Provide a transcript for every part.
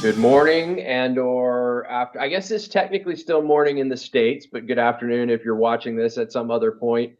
Good morning and or after. I guess it's technically still morning in the States, but good afternoon if you're watching this at some other point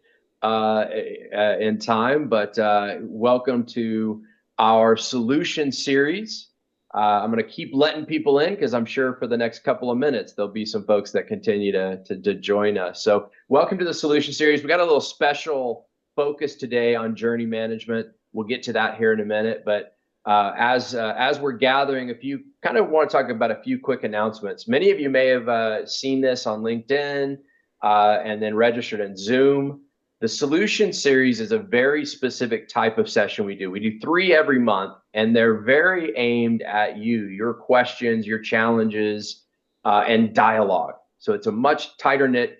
in time. But welcome to our solution series. I'm going to keep letting people in because I'm sure for the next couple of minutes there'll be some folks that continue to join us. So welcome to the solution series. We got a little special focus today on journey management. We'll get to that here in a minute, but as we're gathering kind of want to talk about a few quick announcements. Many of you may have seen this on LinkedIn and then registered in Zoom. The solution series is a very specific type of session we do. We do 3 every month, and they're very aimed at you, your questions, your challenges, and dialogue. So it's a much tighter knit,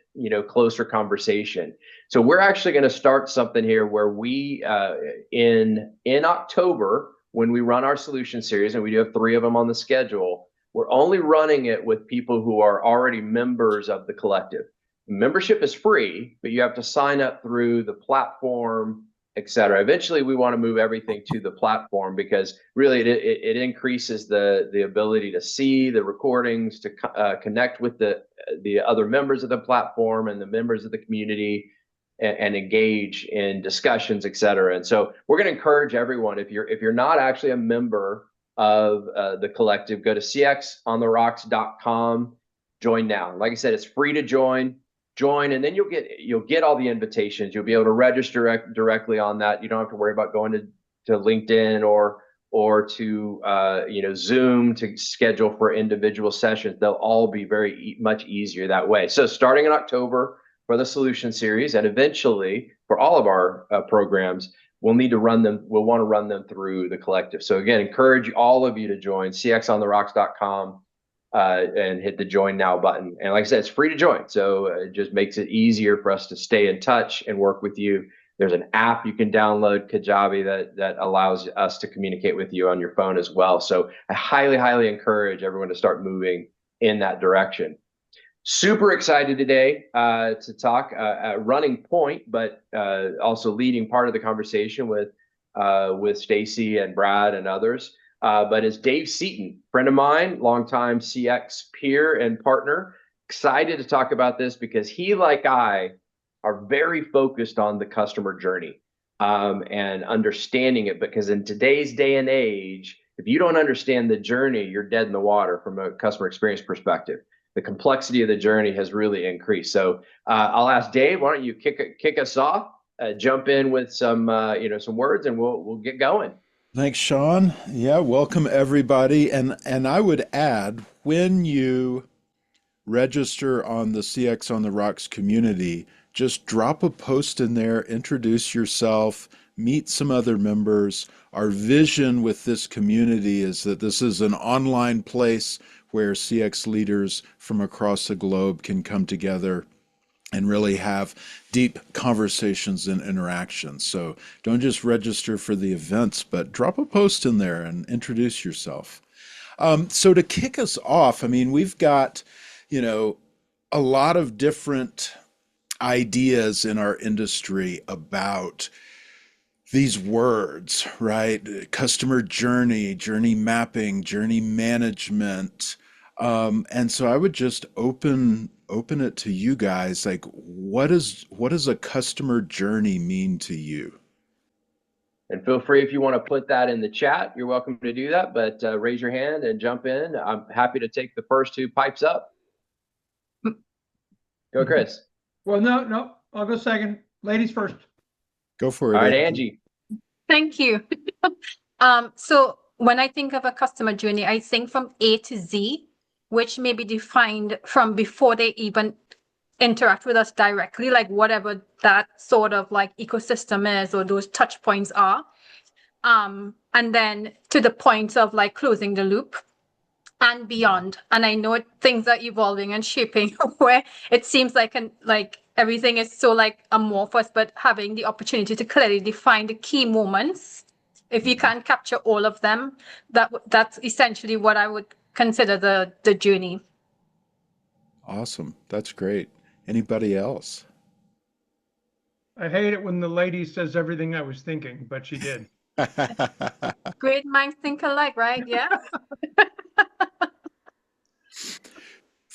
closer conversation. So we're actually going to start something here where we, in October, when we run our solution series, and we do have 3 of them on the schedule, we're only running it with people who are already members of the collective. Membership is free, but you have to sign up through the platform, et cetera. Eventually, we want to move everything to the platform because really it increases the ability to see the recordings, to connect with the other members of the platform and the members of the community, and engage in discussions, et cetera. And so we're going to encourage everyone, if you're not actually a member of the collective, go to cxontherocks.com, join now. Like I said, it's free to join, and then you'll get all the invitations. You'll be able to register directly on that. You don't have to worry about going to LinkedIn or to Zoom to schedule for individual sessions. They'll all be very much easier that way. So starting in October, for the solution series, and eventually for all of our programs, we'll want to run them through the collective. So again, encourage all of you to join cxontherocks.com and hit the join now button. And like I said, it's free to join. So it just makes it easier for us to stay in touch and work with you. There's an app you can download, Kajabi, that allows us to communicate with you on your phone as well. So I highly, highly encourage everyone to start moving in that direction. Super excited today to talk running point, but also leading part of the conversation with Stacy and Brad and others. But is Dave Seaton, friend of mine, longtime CX peer and partner. Excited to talk about this because he, like I, are very focused on the customer journey and understanding it. Because in today's day and age, if you don't understand the journey, you're dead in the water from a customer experience perspective. The complexity of the journey has really increased. So I'll ask Dave, why don't you kick us off, jump in with some some words, and we'll get going. Thanks, Sean. Yeah, welcome everybody. And I would add, when you register on the CX on the Rocks community, just drop a post in there, introduce yourself, meet some other members. Our vision with this community is that this is an online place where CX leaders from across the globe can come together and really have deep conversations and interactions. So don't just register for the events, but drop a post in there and introduce yourself. So to kick us off, I mean, we've got, a lot of different ideas in our industry about these words, right? Customer journey, journey mapping, journey management. And so I would just open it to you guys. Like, what does a customer journey mean to you? And feel free, if you want to put that in the chat, you're welcome to do that, but raise your hand and jump in. I'm happy to take the first 2 pipes up. Go, Chris. Well, no, I'll go second. Ladies first. Go for it. All right, Angie. Thank you. So when I think of a customer journey, I think from A to Z, which may be defined from before they even interact with us directly, like whatever that sort of like ecosystem is or those touch points are. And then to the point of like closing the loop and beyond. And I know things are evolving and shaping where it seems like everything is so like amorphous, but having the opportunity to clearly define the key moments, if you can't capture all of them, that's essentially what I would consider the journey. Awesome. That's great. Anybody else? I hate it when the lady says everything I was thinking, but she did. Great minds think alike, right? Yeah.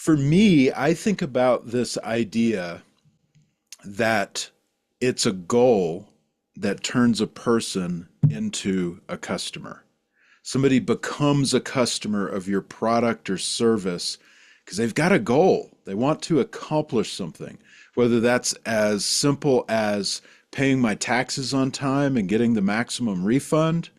For me, I think about this idea that it's a goal that turns a person into a customer. Somebody becomes a customer of your product or service because they've got a goal. They want to accomplish something, whether that's as simple as paying my taxes on time and getting the maximum refund,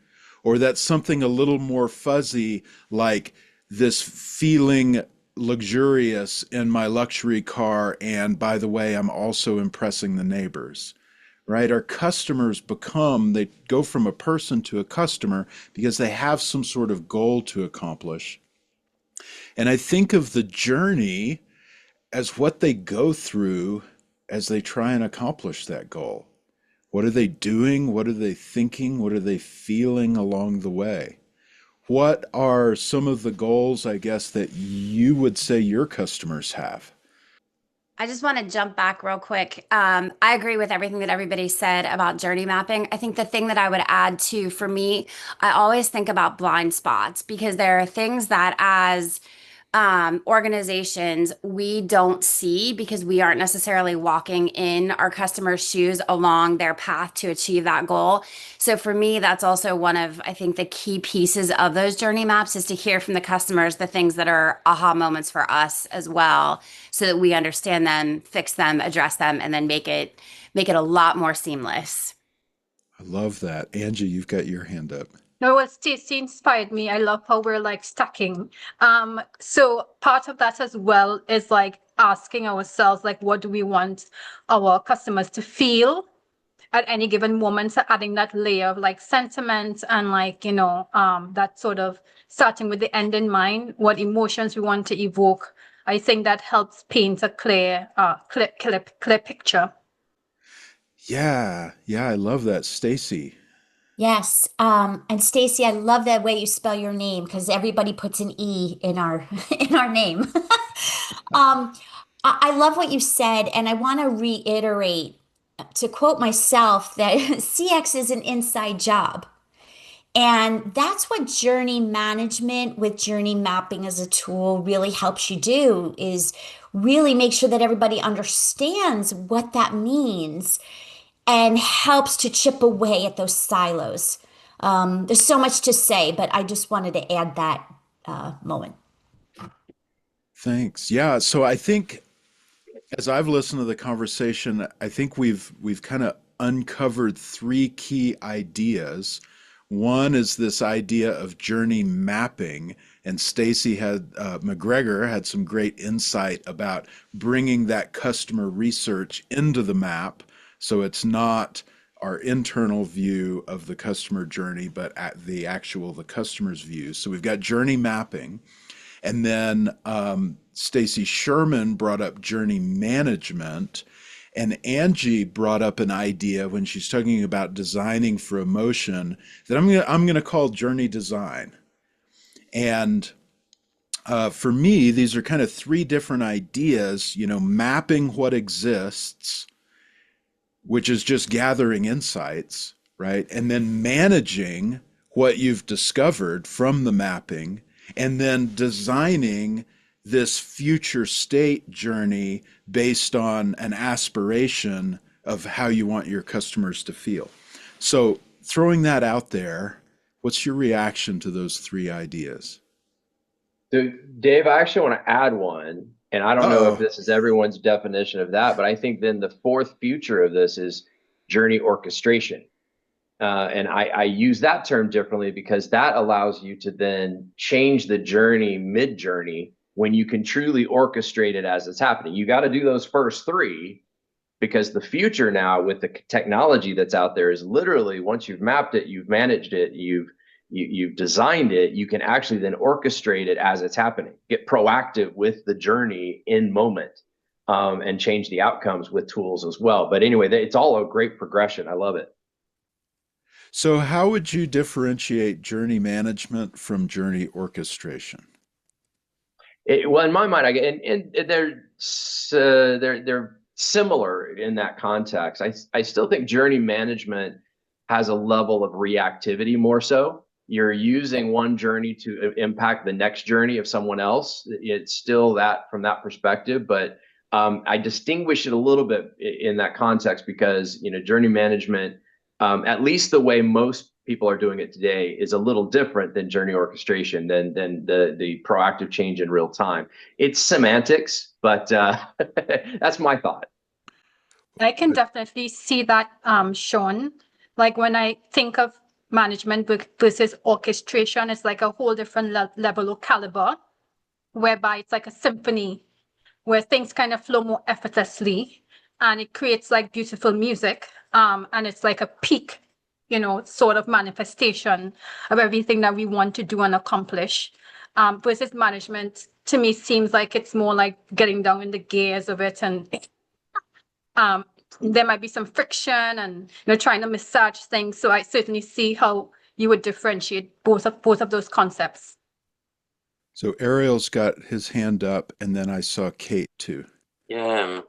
or that's something a little more fuzzy, like this feeling luxurious in my luxury car. And by the way, I'm also impressing the neighbors, right? Our customers they go from a person to a customer because they have some sort of goal to accomplish. And I think of the journey as what they go through as they try and accomplish that goal. What are they doing? What are they thinking? What are they feeling along the way? What are some of the goals, I guess, that you would say your customers have? I just want to jump back real quick. I agree with everything that everybody said about journey mapping. I think the thing that I would add to, for me, I always think about blind spots because there are things that as organizations we don't see because we aren't necessarily walking in our customers' shoes along their path to achieve that goal. So for me, that's also one of, I think, the key pieces of those journey maps is to hear from the customers the things that are aha moments for us as well, so that we understand them, fix them, address them, and then make it a lot more seamless. I love that. Angie, you've got your hand up. No, what Stacey inspired me. I love how we're like stacking. So part of that as well is like asking ourselves, like, what do we want our customers to feel at any given moment? So adding that layer of like sentiment and like, that sort of starting with the end in mind, what emotions we want to evoke. I think that helps paint a clear picture. Yeah, I love that. Stacy. Yes. And Stacy, I love that way you spell your name because everybody puts an E in our in our name. I love what you said, and I want to reiterate, to quote myself, that CX is an inside job. And that's what journey management with journey mapping as a tool really helps you do, is really make sure that everybody understands what that means and helps to chip away at those silos. There's so much to say, but I just wanted to add that moment. Thanks. Yeah, so I think as I've listened to the conversation, I think we've kind of uncovered three key ideas. One is this idea of journey mapping, and Stacy McGregor had some great insight about bringing that customer research into the map, so it's not our internal view of the customer journey, but at the customer's view. So we've got journey mapping. And then Stacy Sherman brought up journey management, and Angie brought up an idea when she's talking about designing for emotion that I'm gonna call journey design. And for me, these are kind of three different ideas. Mapping what exists, which is just gathering insights, right? And then managing what you've discovered from the mapping, and then designing this future state journey based on an aspiration of how you want your customers to feel. So throwing that out there, what's your reaction to those three ideas? So, Dave, I actually want to add one, and I don't know if this is everyone's definition of that, but I think then the fourth future of this is journey orchestration. And I use that term differently because that allows you to then change the journey mid-journey when you can truly orchestrate it as it's happening. You got to do those first three, because the future now with the technology that's out there is literally, once you've mapped it, you've managed it, you've designed it, you can actually then orchestrate it as it's happening, get proactive with the journey in moment, and change the outcomes with tools as well. But anyway, it's all a great progression. I love it. So how would you differentiate journey management from journey orchestration? Well, in my mind, and they're similar in that context. I still think journey management has a level of reactivity more so. you're using one journey to impact the next journey of someone else. It's still that from that perspective, but I distinguish it a little bit in that context because, you know, journey management, at least the way most people are doing it today, is a little different than journey orchestration, than the proactive change in real time. It's semantics, but that's my thought. I can definitely see that, Sean. Like when I think of management versus orchestration, it's like a whole different level of caliber, whereby it's like a symphony where things kind of flow more effortlessly and it creates like beautiful music. And it's like a peak, you know, sort of manifestation of everything that we want to do and accomplish. Versus management, to me, seems like it's more like getting down in the gears of it, and there might be some friction and, you know, trying to massage things. So I certainly see how you would differentiate both of those concepts. So Ariel's got his hand up, and then I saw Kate too. Yeah.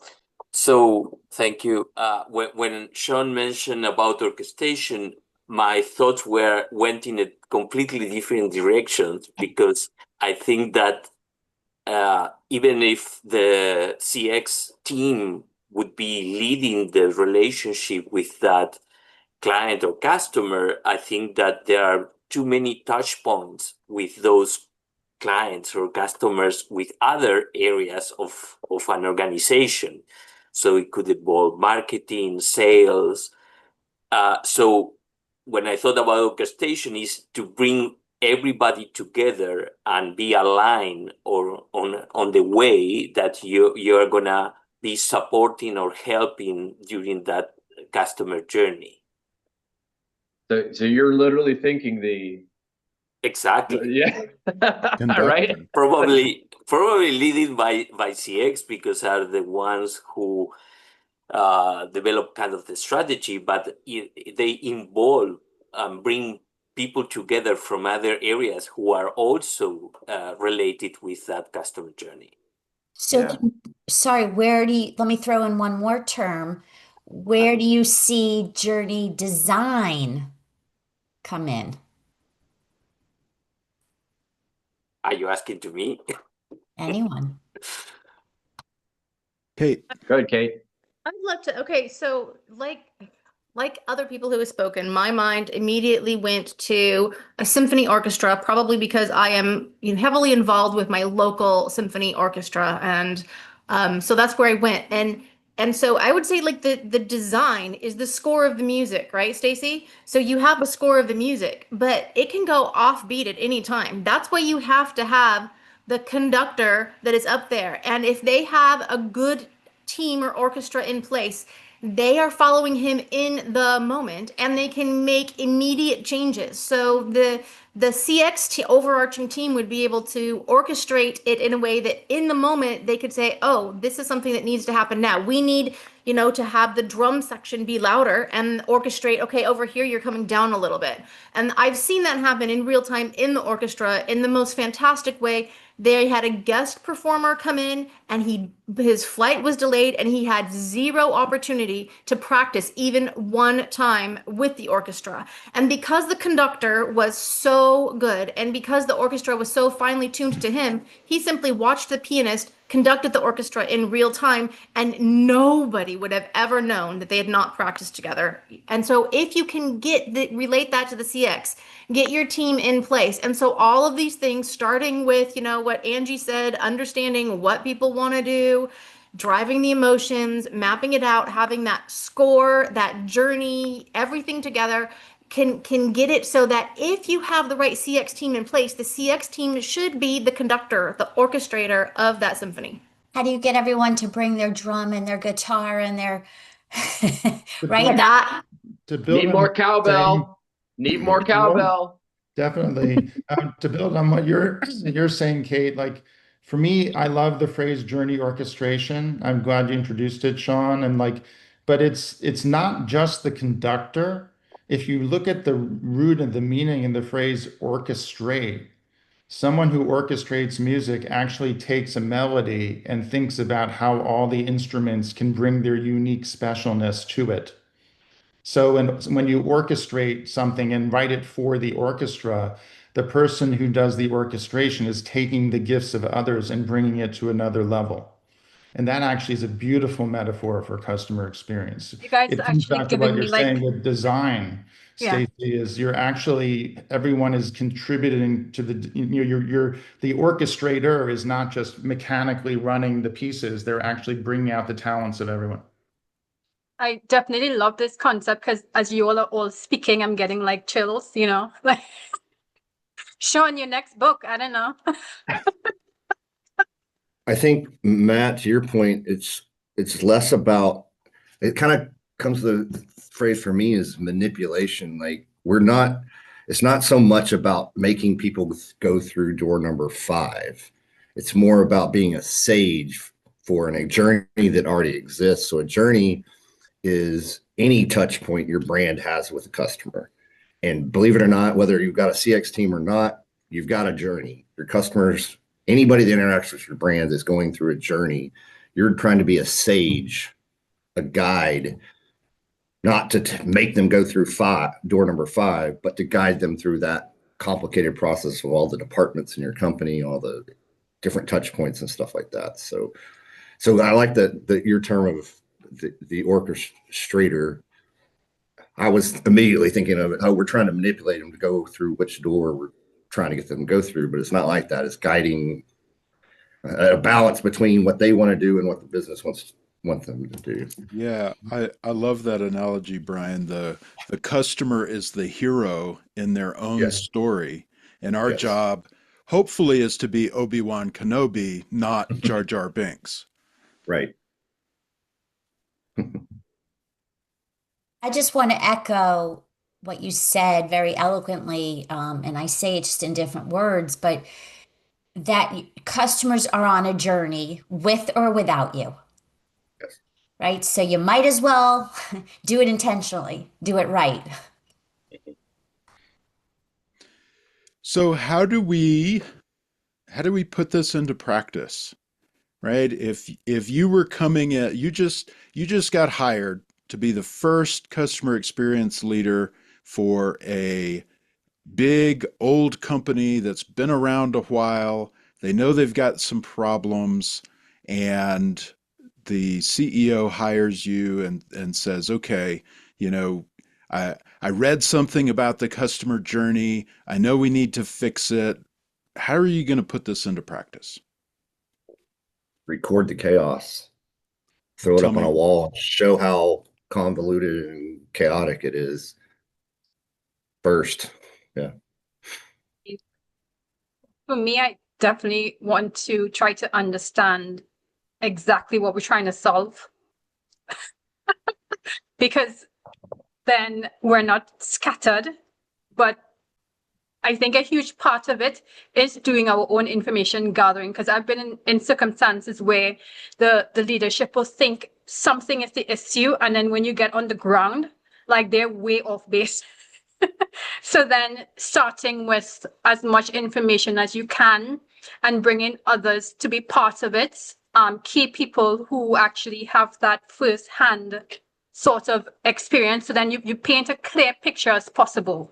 So thank you. When Sean mentioned about orchestration, my thoughts went in a completely different direction, because I think that even if the CX team would be leading the relationship with that client or customer, I think that there are too many touch points with those clients or customers with other areas of an organization. So it could involve marketing, sales. So when I thought about orchestration, is to bring everybody together and be aligned or on the way that you're gonna be supporting or helping during that customer journey. So you're literally thinking the Exactly. yeah, Conductor. right. Probably leading by CX, because are the ones who develop kind of the strategy, but they involve bring people together from other areas who are also related with that customer journey. So, Yeah. sorry, let me throw in one more term. Where do you see journey design come in? Are you asking to me? Anyone? Kate, Go ahead, Kate. I'd love to. Okay, so like other people who have spoken, my mind immediately went to a symphony orchestra, probably because I am, you know, heavily involved with my local symphony orchestra, and so that's where I went. And so I would say like the design is the score of the music, right, Stacy? So you have a score of the music, but it can go offbeat at any time. That's why you have to have the conductor that is up there, and if they have a good team or orchestra in place, they are following him in the moment and they can make immediate changes. So the CX overarching team would be able to orchestrate it in a way that in the moment they could say, oh, this is something that needs to happen now. We need, you know, to have the drum section be louder and orchestrate, okay, over here you're coming down a little bit. And I've seen that happen in real time in the orchestra in the most fantastic way. They had a guest performer come in and his flight was delayed and he had zero opportunity to practice even one time with the orchestra. And because the conductor was so good and because the orchestra was so finely tuned to him, he simply watched the pianist conducted the orchestra in real time, and nobody would have ever known that they had not practiced together. And so if you can relate that to the CX, get your team in place. And so all of these things, starting with, you know, what Angie said, understanding what people want to do, driving the emotions, mapping it out, having that score, that journey, everything together, can get it so that if you have the right CX team in place, the CX team should be the conductor, the orchestrator of that symphony. How do you get everyone to bring their drum and their guitar and their right? That To build Need on more what you're saying, cowbell. Need more cowbell. definitely. To build on what you're saying, Kate, like for me, I love the phrase journey orchestration. I'm glad you introduced it, Sean. And like, but it's not just the conductor. If you look at the root of the meaning in the phrase orchestrate, someone who orchestrates music actually takes a melody and thinks about how all the instruments can bring their unique specialness to it. So when you orchestrate something and write it for the orchestra, the person who does the orchestration is taking the gifts of others and bringing it to another level. And that actually is a beautiful metaphor for customer experience. You guys It are comes actually back to what giving you're me like, saying with design, yeah. Stacey, is you're actually, everyone is contributing to the, you're the orchestrator is not just mechanically running the pieces, they're actually bringing out the talents of everyone. I definitely love this concept because as you all are all speaking, I'm getting like chills, you know, like Sean, your next book, I don't know. I think, Matt, to your point, it's less about, it kind of comes to the phrase for me is manipulation. Like it's not so much about making people go through door number 5. It's more about being a sage for a journey that already exists. So a journey is any touch point your brand has with a customer. And believe it or not, whether you've got a CX team or not, you've got a journey. Your customers, anybody that interacts with your brand is going through a journey. You're trying to be a sage, a guide, not to make them go through door number 5, but to guide them through that complicated process of all the departments in your company, all the different touch points and stuff like that. So I like your term of the orchestrator. I was immediately thinking of it, oh, we're trying to manipulate them to go through which door we're trying to get them to go through, but it's not like that. It's guiding a balance between what they want to do and what the business want them to do. Yeah, I love that analogy, Brian. The customer is the hero in their own Yes. story, and our Yes. job, hopefully, is to be Obi-Wan Kenobi, not Jar Jar Binks. Right. I just want to echo what you said very eloquently, and I say it just in different words, but that customers are on a journey with or without you. Yes. Right? So you might as well do it intentionally, do it right. So how do we put this into practice? Right? If you were coming at you just got hired to be the first customer experience leader for a big old company that's been around a while. They know they've got some problems, and the CEO hires you and says, okay, you know, I read something about the customer journey. I know we need to fix it. How are you going to put this into practice? Record the chaos. Throw it Tell up on me. a wall. Show how convoluted and chaotic it is first. Yeah. For me, I definitely want to try to understand exactly what we're trying to solve. Because then we're not scattered. But I think a huge part of it is doing our own information gathering, because I've been in circumstances where the leadership will think something is the issue, and then when you get on the ground, like they're way off base. So then starting with as much information as you can and bringing others to be part of it, key people who actually have that first-hand sort of experience. So then you paint a clear picture as possible.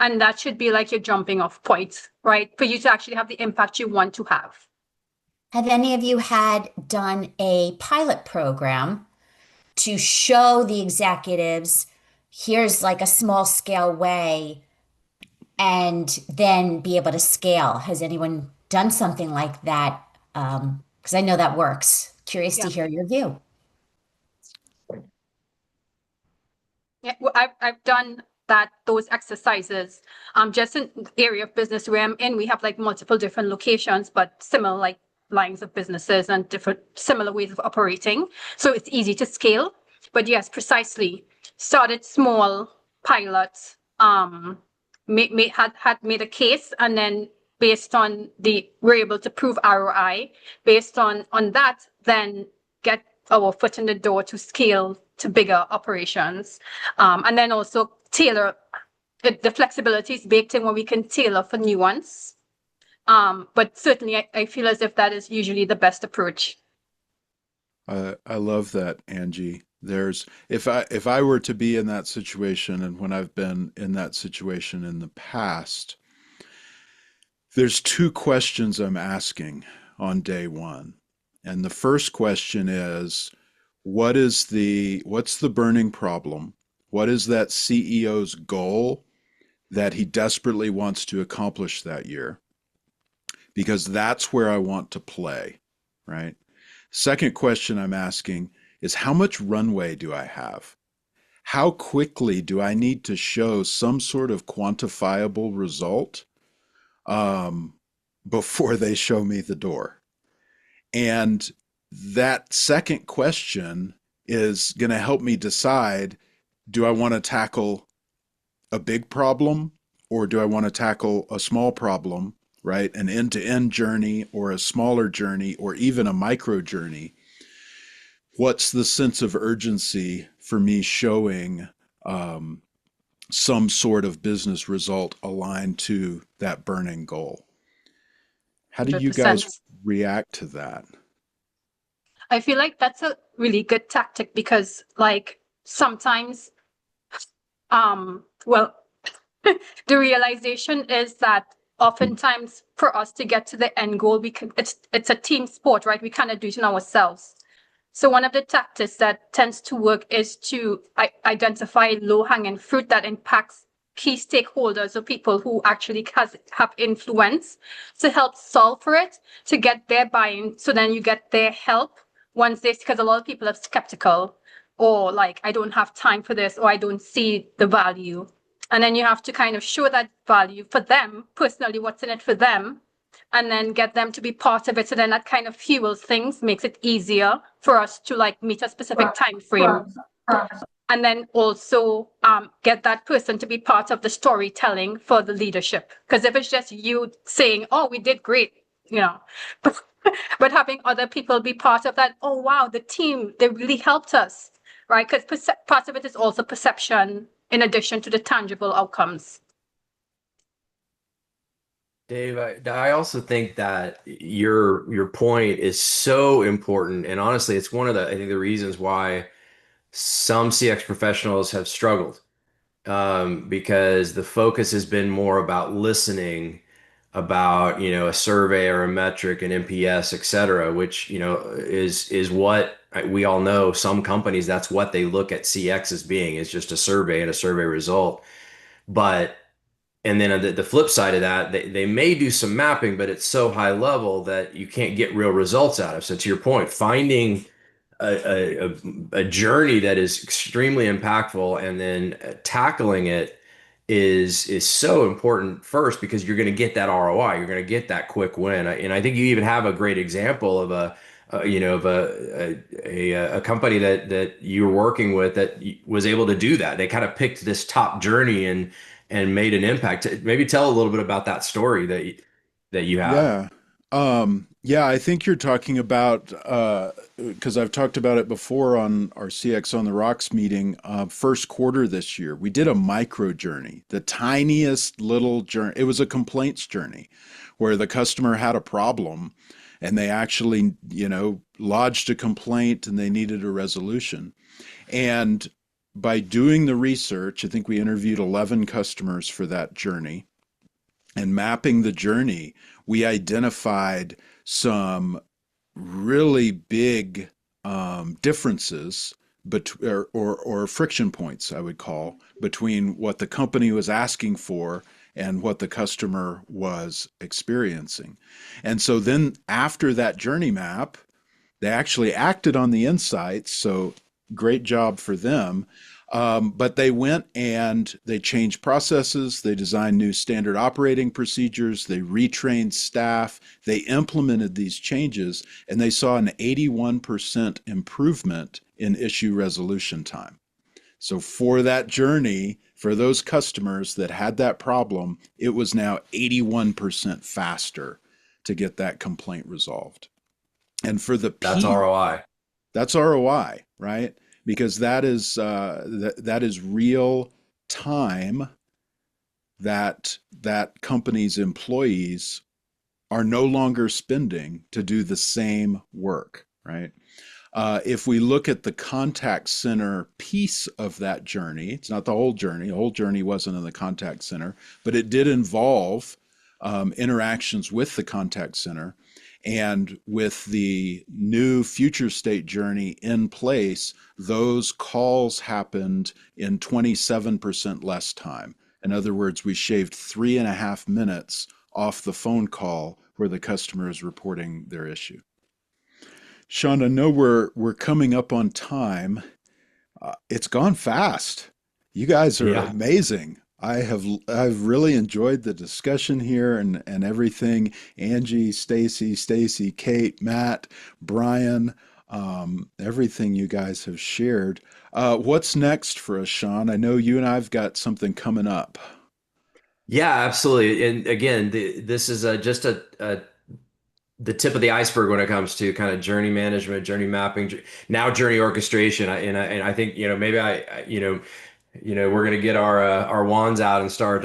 And that should be like your jumping off point, right? For you to actually have the impact you want to have. Have any of you had done a pilot program to show the executives, here's like a small scale way, and then be able to scale? Has anyone done something like that? Because I know that works. Curious to hear your view. Yeah, well, I've done those exercises. Just in the area of business where I'm in, we have like multiple different locations, but similar like lines of businesses and different similar ways of operating. So it's easy to scale. But yes, precisely. Started small pilots, had made a case, and then based on we're able to prove ROI. Based on that, then get our foot in the door to scale to bigger operations. And then also tailor the flexibility is baked in where we can tailor for nuance. But certainly I feel as if that is usually the best approach. I love that, Angie. There's if I were to be in that situation, and when I've been in that situation in the past, there's two questions I'm asking on day one. And the first question is, what's the burning problem? What is that CEO's goal that he desperately wants to accomplish that year? Because that's where I want to play, right? Second question I'm asking is, how much runway do I have? How quickly do I need to show some sort of quantifiable result um, before they show me the door? And that second question is going to help me decide, do I want to tackle a big problem, or do I want to tackle a small problem, right? An end-to-end journey, or a smaller journey, or even a micro journey. What's the sense of urgency for me showing some sort of business result aligned to that burning goal? How do you guys 100%. react to that? I feel like that's a really good tactic because like sometimes well the realization is that oftentimes for us to get to the end goal, it's a team sport, right? We cannot do it in ourselves. So one of the tactics that tends to work is to identify low-hanging fruit that impacts key stakeholders or people who actually have influence to help solve for it, to get their buy-in. So then you get their help once because a lot of people are skeptical, or like, I don't have time for this, or I don't see the value. And then you have to kind of show that value for them personally, what's in it for them, and then get them to be part of it. So then that kind of fuels things, makes it easier for us to like meet a specific time frame. And then also get that person to be part of the storytelling for the leadership. Because if it's just you saying, oh, we did great, you know, but having other people be part of that, oh, wow, the team, they really helped us, right? Because part of it is also perception in addition to the tangible outcomes. Dave, I also think that your point is so important, and honestly, it's one of I think the reasons why some CX professionals have struggled, because the focus has been more about listening, about a survey or a metric, an NPS, et cetera, which is what we all know. Some companies, that's what they look at CX as being, is just a survey and a survey result, but. And then on the flip side of that, they may do some mapping, but it's so high level that you can't get real results out of. So to your point, finding a journey that is extremely impactful and then tackling it is so important first, because you're going to get that ROI. You're going to get that quick win. And I think you even have a great example of a company that you were working with that was able to do that. They kind of picked this top journey and made an impact. Maybe tell a little bit about that story that you have. Yeah. Yeah, I think you're talking about, because I've talked about it before on our CX on the Rocks meeting, first quarter this year. We did a micro journey, the tiniest little journey. It was a complaints journey where the customer had a problem and they actually, lodged a complaint and they needed a resolution. And by doing the research, I think we interviewed 11 customers for that journey, and mapping the journey, we identified some really big differences or friction points, I would call, between what the company was asking for and what the customer was experiencing. And so then after that journey map, they actually acted on the insights. So great job for them. But they went and they changed processes, they designed new standard operating procedures, they retrained staff, they implemented these changes, and they saw an 81% improvement in issue resolution time. So for that journey, for those customers that had that problem, it was now 81% faster to get that complaint resolved. And for the That's ROI. That's ROI, right? Because that is real time that company's employees are no longer spending to do the same work, right? If we look at the contact center piece of that journey, it's not the whole journey. The whole journey wasn't in the contact center, but it did involve interactions with the contact center. And with the new future state journey in place, those calls happened in 27% less time. In other words, we shaved 3.5 minutes off the phone call where the customer is reporting their issue. Sean, I know we're coming up on time. It's gone fast. You guys are amazing. I've really enjoyed the discussion here and everything. Angie, Stacy, Kate, Matt, Brian, everything you guys have shared. What's next for us, Sean? I know you and I've got something coming up. Yeah, absolutely. And again, this is just the tip of the iceberg when it comes to kind of journey management, journey mapping, now journey orchestration. And I think, maybe we're going to get our wands out and start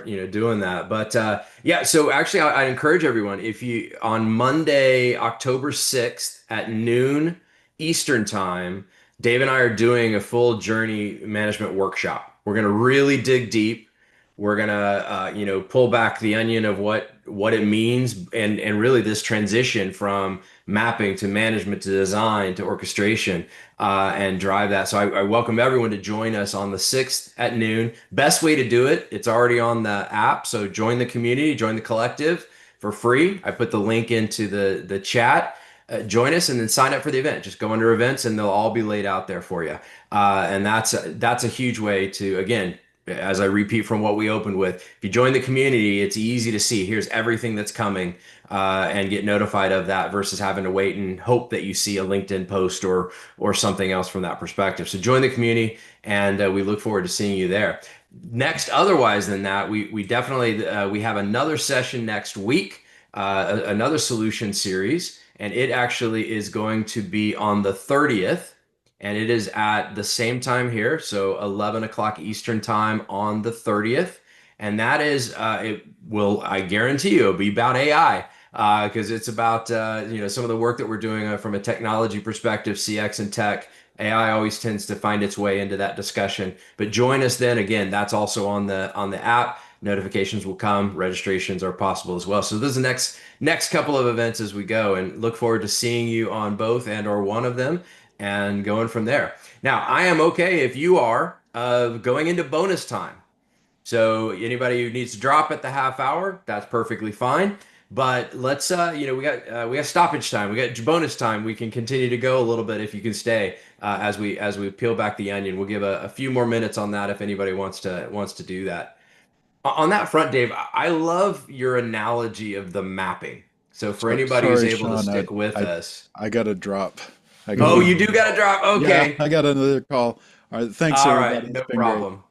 doing that. But yeah, so actually I encourage everyone, if you on Monday, October 6th at noon Eastern time, Dave and I are doing a full journey management workshop. We're going to really dig deep. We're gonna, pull back the onion of what it means, and really this transition from mapping to management to design to orchestration, and drive that. So I welcome everyone to join us on the 6th at noon. Best way to do it, it's already on the app. So join the community, join the collective for free. I put the link into the chat. Join us and then sign up for the event. Just go under events and they'll all be laid out there for you. And that's a huge way to, again, as I repeat from what we opened with, if you join the community, it's easy to see here's everything that's coming, and get notified of that versus having to wait and hope that you see a LinkedIn post or something else from that perspective. So join the community, and we look forward to seeing you there. Next, otherwise than that, we definitely we have another session next week, another solution series, and it actually is going to be on the 30th. And it is at the same time here, so 11 o'clock Eastern time on the 30th. And that is, I guarantee you, it'll be about AI, because it's about, some of the work that we're doing from a technology perspective, CX and tech. AI always tends to find its way into that discussion. But join us then. Again, that's also on the app. Notifications will come. Registrations are possible as well. So those are the next couple of events as we go, and look forward to seeing you on both and or one of them, and going from there. Now, I am okay if you are going into bonus time. So anybody who needs to drop at the half hour, that's perfectly fine. But let's, we got stoppage time, we got bonus time. We can continue to go a little bit if you can stay, as we peel back the onion. We'll give a few more minutes on that if anybody wants to do that. On that front, Dave, I love your analogy of the mapping. So for anybody who's Sorry, able to Sean, stick with us. I got to drop. Oh, you do got to drop. Okay. Yeah, I got another call. All right. Thanks, All everybody. right, It's no been great. problem.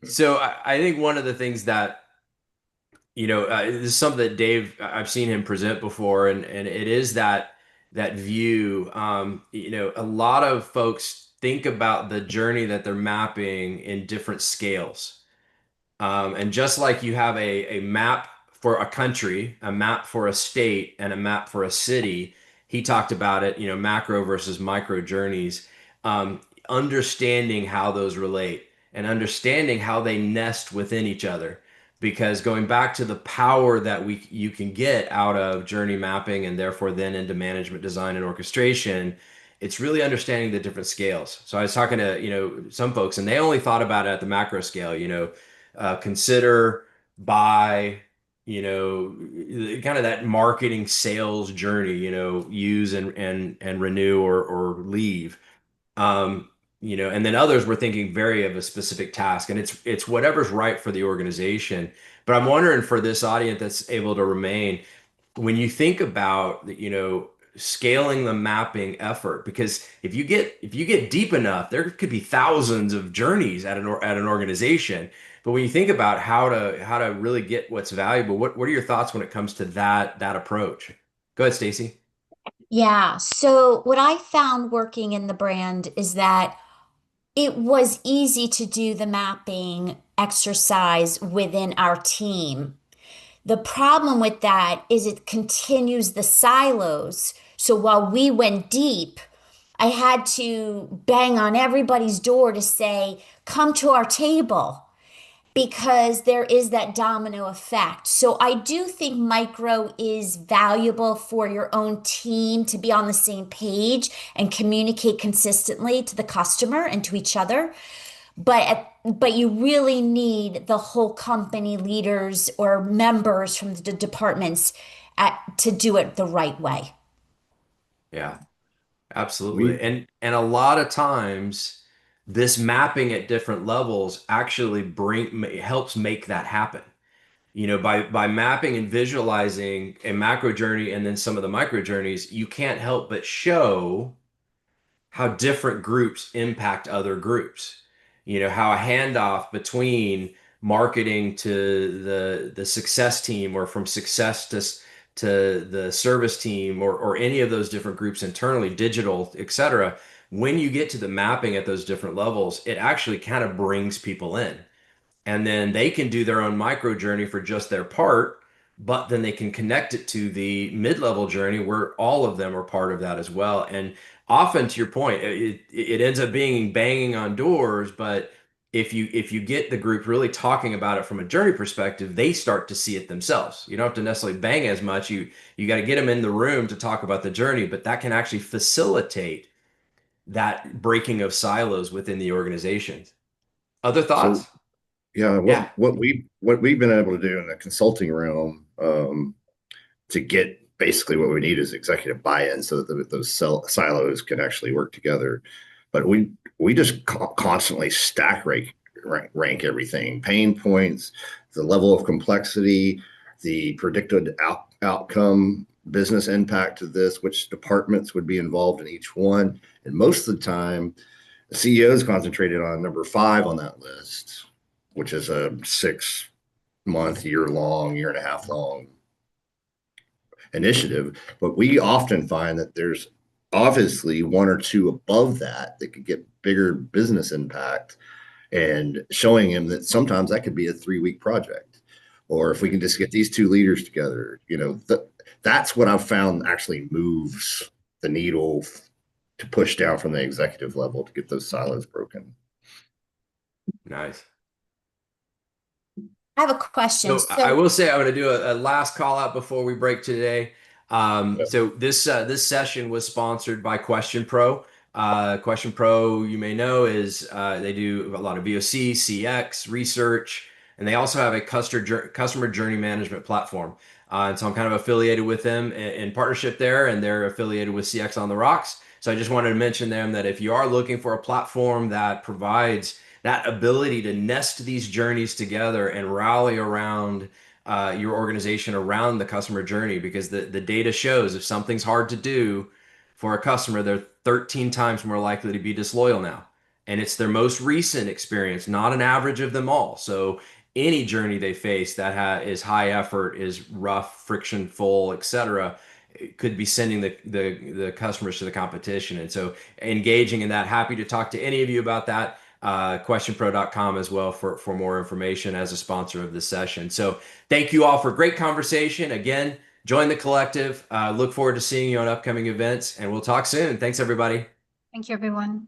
So I think one of the things that, this is something that Dave, I've seen him present before, and it is that view. A lot of folks think about the journey that they're mapping in different scales. And just like you have a map for a country, a map for a state, and a map for a city, he talked about it, macro versus micro journeys, understanding how those relate and understanding how they nest within each other. Because going back to the power that you can get out of journey mapping and therefore then into management design and orchestration, it's really understanding the different scales. So I was talking to, some folks, and they only thought about it at the macro scale, consider, buy, kind of that marketing sales journey, use and renew or leave. And then others were thinking very of a specific task, and it's whatever's right for the organization. But I'm wondering for this audience that's able to remain, when you think about, scaling the mapping effort, because if you get deep enough, there could be thousands of journeys at an organization. But when you think about how to really get what's valuable, what are your thoughts when it comes to that approach? Go ahead, Stacy. Yeah. So what I found working in the brand is that it was easy to do the mapping exercise within our team. The problem with that is it continues the silos. So while we went deep, I had to bang on everybody's door to say, come to our table, because there is that domino effect. So I do think micro is valuable for your own team to be on the same page and communicate consistently to the customer and to each other. But you really need the whole company leaders or members from the departments to do it the right way. Yeah, absolutely. And a lot of times this mapping at different levels actually helps make that happen. You know, by mapping and visualizing a macro journey and then some of the micro journeys, you can't help but show how different groups impact other groups. You know, how a handoff between marketing to the success team, or from success to the service team, or any of those different groups internally, digital, etc. When you get to the mapping at those different levels, it actually kind of brings people in, and then they can do their own micro journey for just their part, but then they can connect it to the mid-level journey where all of them are part of that as well. And often, to your point, it ends up being banging on doors, but if you get the group really talking about it from a journey perspective, they start to see it themselves. You don't have to necessarily bang as much. You got to get them in the room to talk about the journey, but that can actually facilitate that breaking of silos within the organization. Other thoughts? So yeah, Yeah. what we've been able to do in the consulting realm, to get basically what we need is executive buy-in so that those silos can actually work together. But we just constantly stack rank everything: pain points, the level of complexity, the predicted outcome, business impact of this, which departments would be involved in each one. And most of the time, the CEO is concentrated on number 5 on that list, which is a 6-month, year and a half long initiative. But we often find that there's obviously 1 or 2 above that could get bigger business impact, and showing him that sometimes that could be a 3-week project. Or if we can just get these 2 leaders together, that's what I've found actually moves the needle to push down from the executive level to get those silos broken. Nice. I have a question. So I will say I'm going to do a last call out before we break today. So this session was sponsored by Question Pro. Question Pro, you may know, is they do a lot of VOC, CX research, and they also have a customer journey management platform. And so I'm kind of affiliated with them in partnership there, and they're affiliated with CX on the Rocks. So I just wanted to mention them that if you are looking for a platform that provides that ability to nest these journeys together and rally around your organization around the customer journey, because the data shows if something's hard to do for a customer, they're 13 times more likely to be disloyal now. And it's their most recent experience, not an average of them all. So any journey they face that is high effort, is rough, friction full, etc., could be sending the customers to the competition. And so engaging in that, happy to talk to any of you about that. Questionpro.com as well for more information as a sponsor of this session. So thank you all for great conversation. Again, join the collective. Look forward to seeing you on upcoming events, and we'll talk soon. Thanks, everybody. Thank you, everyone.